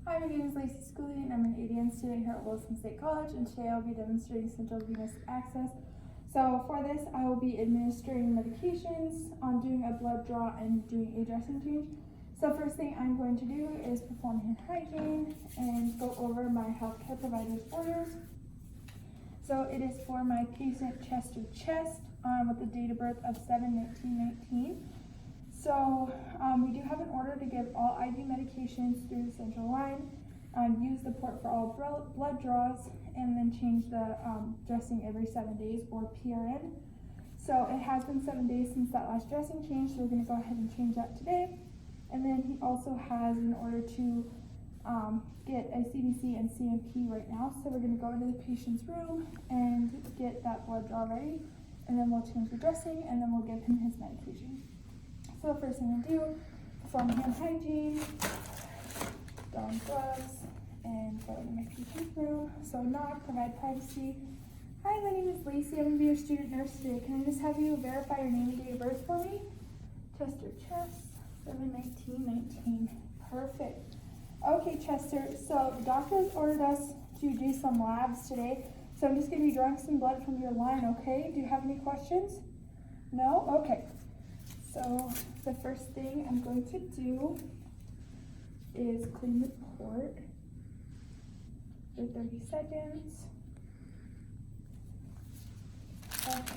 Hi, my name is Lacey Schooley and I'm an ADN student here at Wilson State College, and today I'll be demonstrating central venous access. So for this, I will be administering medications, doing a blood draw, and doing a dressing change. So first thing I'm going to do is perform hand hygiene and go over my healthcare provider's orders. So it is for my patient Chester Chest with a date of birth of 7/19/19. So we do have an order to give all IV medications through the central line, use the port for all blood draws, and then change the dressing every 7 days, or PRN. So it has been 7 days since that last dressing change, so we're going to go ahead and change that today. And then he also has an order to get a CBC and CMP right now, so we're going to go into the patient's room and get that blood draw ready, and then we'll change the dressing, and then we'll give him his medication. So first thing I do, perform hand hygiene, don gloves, and go into my patient's room. So knock, provide privacy. Hi, my name is Lacey. I'm going to be your student nurse today. Can I just have you verify your name and date of birth for me? Chester Chest, 7/19/19. Perfect. Okay, Chester, so the doctor has ordered us to do some labs today. So I'm just going to be drawing some blood from your line, okay? Do you have any questions? No? Okay. So the first thing I'm going to do is clean the port for 30 seconds. Okay.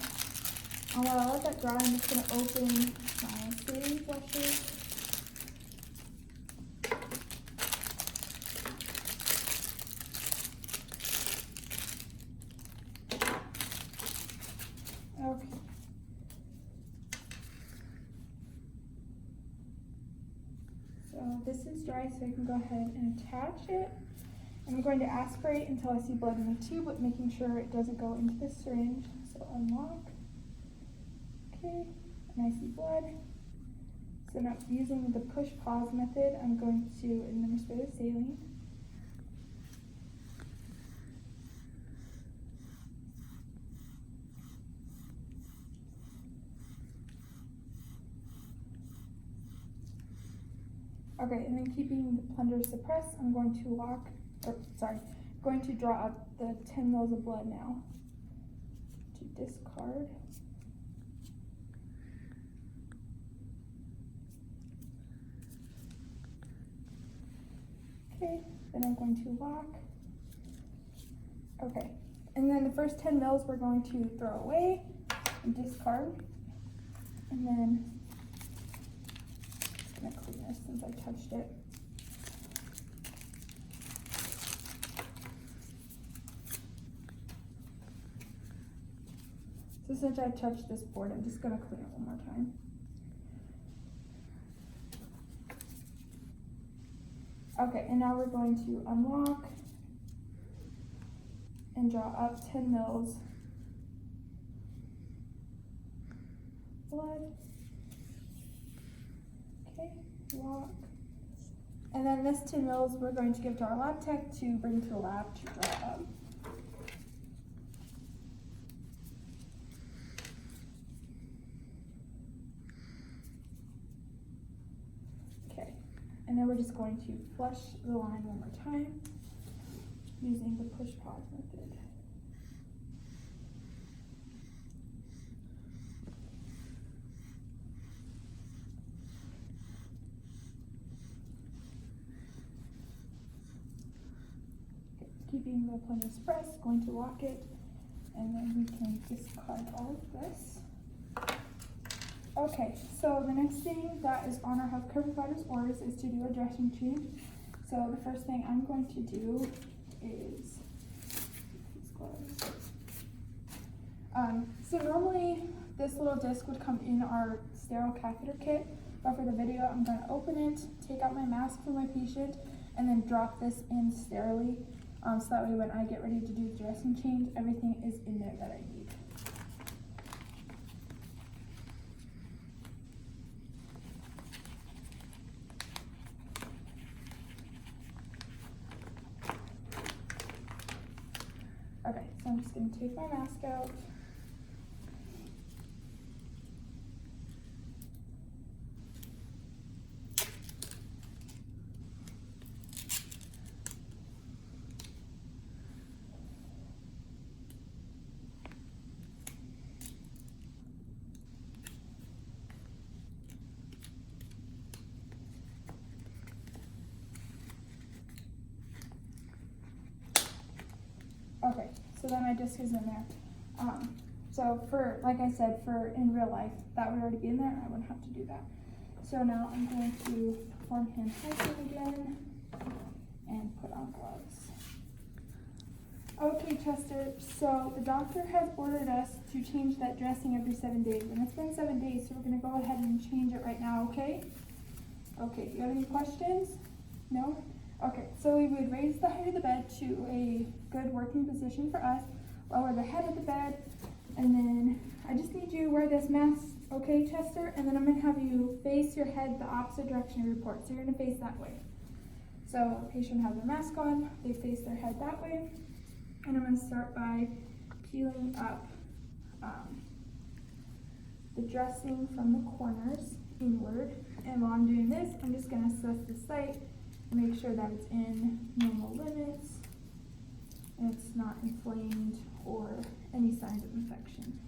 While I let that dry, I'm just going to open my saline flushes. Okay. So this is dry, so I can go ahead and attach it. I'm going to aspirate until I see blood in the tube, but making sure it doesn't go into the syringe. So unlock. Okay, and I see blood. So now using the push pause method, I'm going to administer the saline. Okay, and then keeping the plunger suppressed, I'm going to draw up the 10 mils of blood now to discard. Okay, then I'm going to lock. Okay, and then the first 10 mils we're going to throw away and discard. And then I'm gonna clean this since I touched it. So since I've touched this board, I'm just gonna clean it one more time. Okay, and now we're going to unlock and draw up 10 mils blood. Okay, lock. And then this 10 mils we're going to give to our lab tech to bring to the lab to draw up. Okay, and then we're just going to flush the line one more time using the push pause method. Keeping the plunger suppressed, going to lock it, and then we can discard all of this. Okay, so the next thing that is on our healthcare provider's orders is to do a dressing change. So the first thing I'm going to do is these gloves. So normally this little disc would come in our sterile catheter kit, but for the video I'm going to open it, take out my mask for my patient, and then drop this in sterilely. So that way when I get ready to do the dressing change, everything is in there that I need. Okay, so I'm just going to take my mask out. so that my disc is in there. So for, like I said, for in real life, that would already be in there, and I wouldn't have to do that. So now I'm going to perform hand hygiene again and put on gloves. Okay, Chester, so the doctor has ordered us to change that dressing every 7 days, and it's been 7 days, so we're gonna go ahead and change it right now, okay? Okay, do you have any questions? No? Okay, so we would raise the height of the bed to a good working position for us, lower the head of the bed, and then I just need you to wear this mask, okay, Chester? And then I'm gonna have you face your head the opposite direction of your port, so you're gonna face that way. So the patient has their mask on, they face their head that way, and I'm gonna start by peeling up the dressing from the corners inward. And while I'm doing this, I'm just gonna assess the site and make sure that it's in normal limits and it's not inflamed or any signs of infection.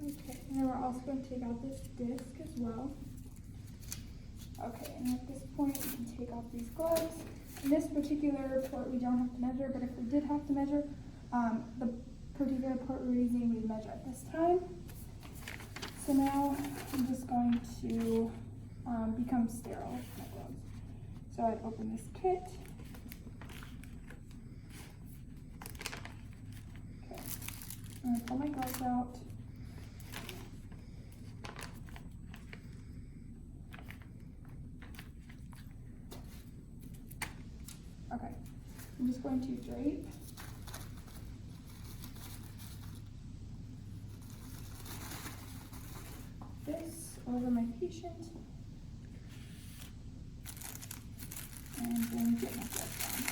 Okay, and then we're also going to take out this disc as well. Okay, and at this point we can take off these gloves. In this particular port we don't have to measure, but if we did have to measure, the particular port we're using we measure at this time. So now I'm just going to become sterile with my gloves. So I'd open this kit. Okay, I'm going to pull my gloves out. Okay, I'm just going to drape this over my patient and then get my gloves on.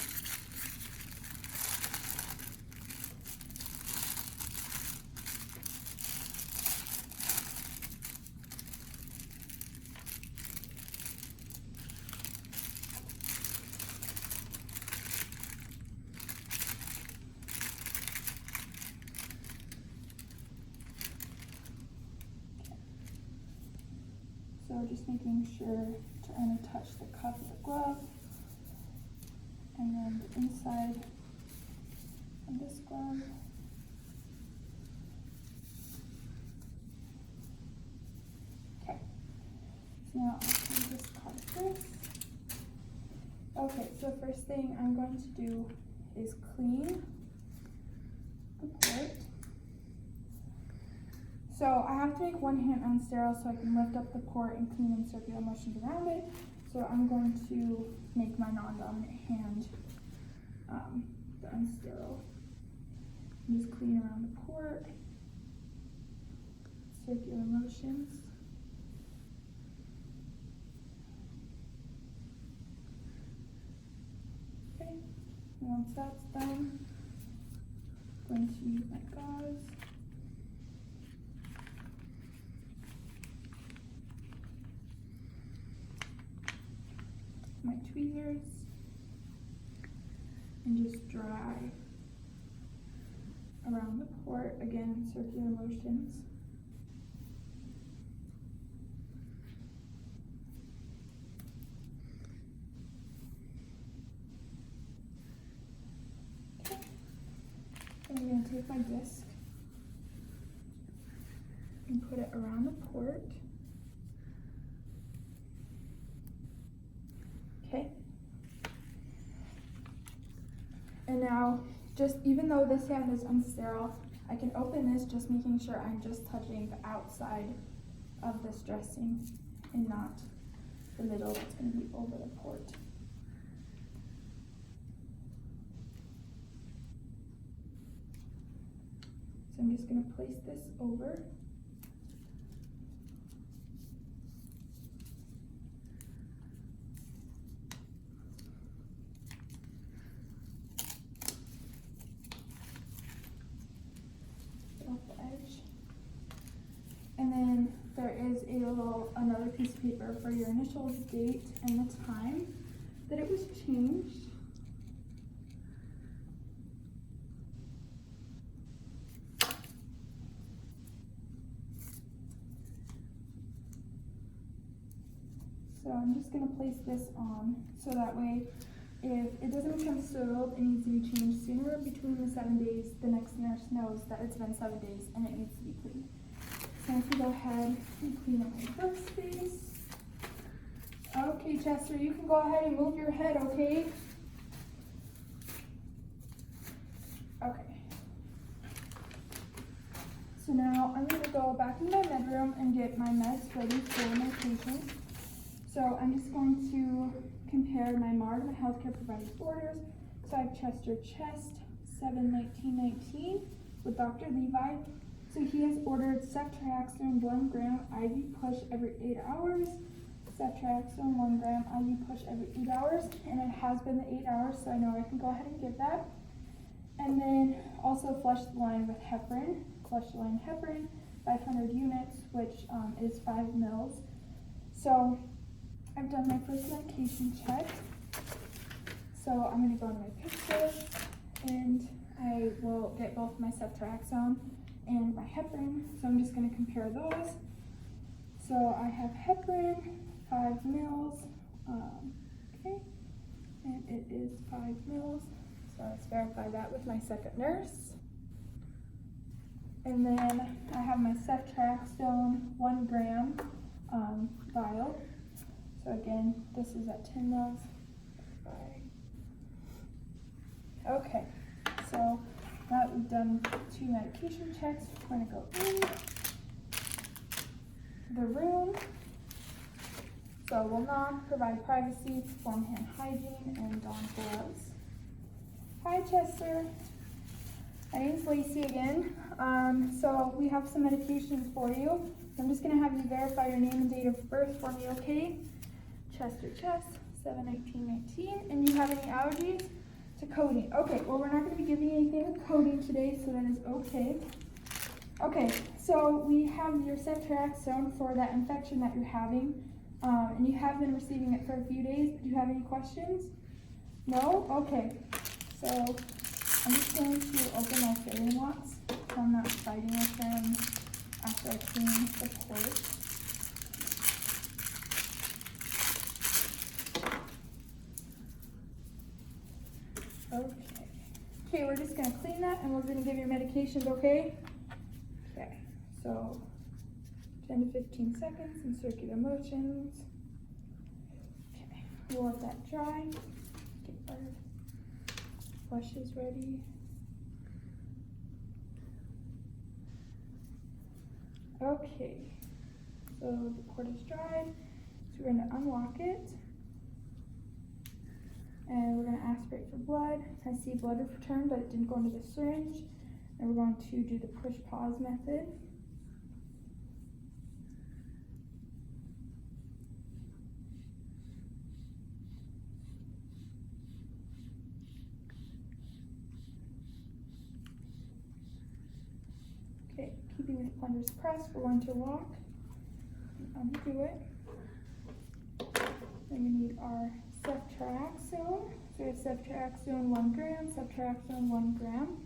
So just making sure to only touch the cuff of the glove and then the inside of this glove. Okay, so now I'll just cut this. Okay, so first thing I'm going to do is clean the port. So I have to make one hand unsterile so I can lift up the port and clean in circular motions around it. So I'm going to make my non-dominant hand the unsterile. And just clean around the port, circular motions. Okay, and once that's done, I'm going to use my gauze. My tweezers and just dry around the port, again in circular motions. take my disc and put it around the port. Okay. And now, just even though this hand is unsterile, I can open this just making sure I'm just touching the outside of this dressing and not the middle that's going to be over the port. So I'm just going to place this over. Off the edge. And then there is another piece of paper for your initial date and the time that it was changed. So I'm just going to place this on so that way if it doesn't become soiled, it needs to be changed sooner between the 7 days, the next nurse knows that it's been 7 days and it needs to be cleaned. So I can go ahead and clean up my workspace. Okay, Chester, you can go ahead and move your head, okay? Okay. So now I'm going to go back in my bedroom and get my meds ready for my patient. So I'm just going to compare my MARD, my healthcare provider's orders. So I have Chester Chest 7/19/19 with Dr. Levi. So he has ordered ceftriaxone 1 gram IV push every 8 hours. Ceftriaxone 1 gram IV push every 8 hours, and it has been the 8 hours, so I know I can go ahead and give that. And then also flush the line with heparin. Flush the line heparin, 500 units, which is 5 mils. So I've done my first medication check. So I'm going to go into my picture and I will get both my ceftriaxone and my heparin. So I'm just going to compare those. So I have heparin, 5 mils. Okay, and it is 5 mils. So let's verify that with my second nurse. And then I have my ceftriaxone 1 gram vial. So again, this is at 10 mils. Okay, so now that we've done 2 medication checks, we're going to go in the room. So we'll knock, provide privacy, perform hand hygiene, and don gloves. Hi, Chester. My name's Lacey again. So we have some medications for you. I'm just going to have you verify your name and date of birth for me, okay? Chester Chest, 7/19/19. And you have any allergies to codeine? Okay, well, we're not going to be giving you anything with codeine today, so that is okay. Okay, so we have your ceftriaxone for that infection that you're having, and you have been receiving it for a few days. Do you have any questions? No? Okay, so I'm just going to open my filling locks so I'm not fighting with them after I clean the port. Okay, we're just going to clean that and we're going to give you medications, okay? Okay, so 10 to 15 seconds in circular motions. Okay, we'll let that dry. Get our flushes ready. Okay, so the port is dried, so we're going to unlock it. And we're going to aspirate for blood. I see blood return, but it didn't go into the syringe. And we're going to do the push pause method. Okay, keeping the plungers pressed, we're going to lock and undo it. Then we need our ceftriaxone. So we have ceftriaxone 1 gram, ceftriaxone 1 gram.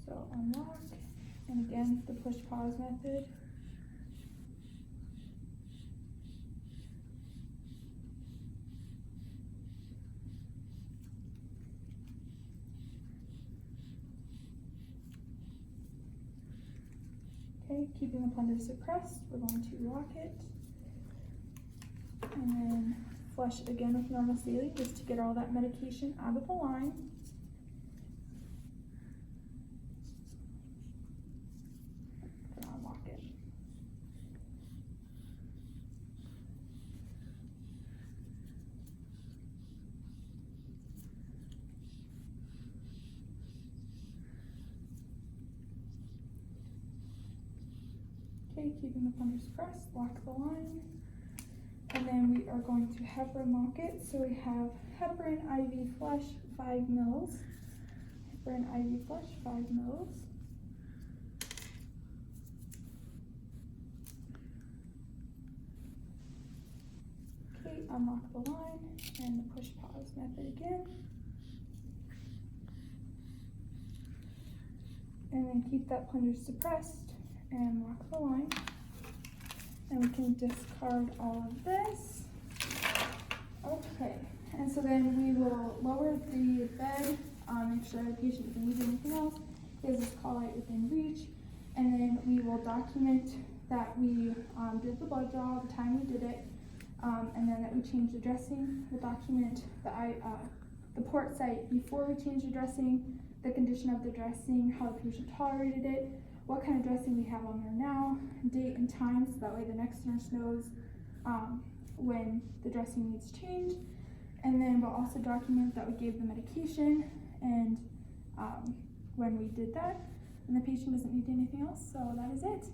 So unlock, and again, the push pause method. Okay, keeping the plunger suppressed, we're going to lock it. And then flush it again with normal saline just to get all that medication out of the line. And I'll lock it. Okay, keeping the plunger suppressed, lock the line. And then we are going to heparin lock it. So we have heparin IV flush 5 mils. Heparin IV flush 5 mils. Okay, unlock the line and the push pause method again. And then keep that plunger suppressed and lock the line. And we can discard all of this. Okay, and so then we will lower the bed, make sure the patient doesn't need anything else. He has his call light within reach. And then we will document that we did the blood draw, the time we did it, and then that we changed the dressing. We'll document the port site before we changed the dressing, the condition of the dressing, how the patient tolerated it, what kind of dressing we have on there now, date and time, so that way the next nurse knows when the dressing needs changed. And then we'll also document that we gave the medication and when we did that, and the patient doesn't need anything else, so that is it.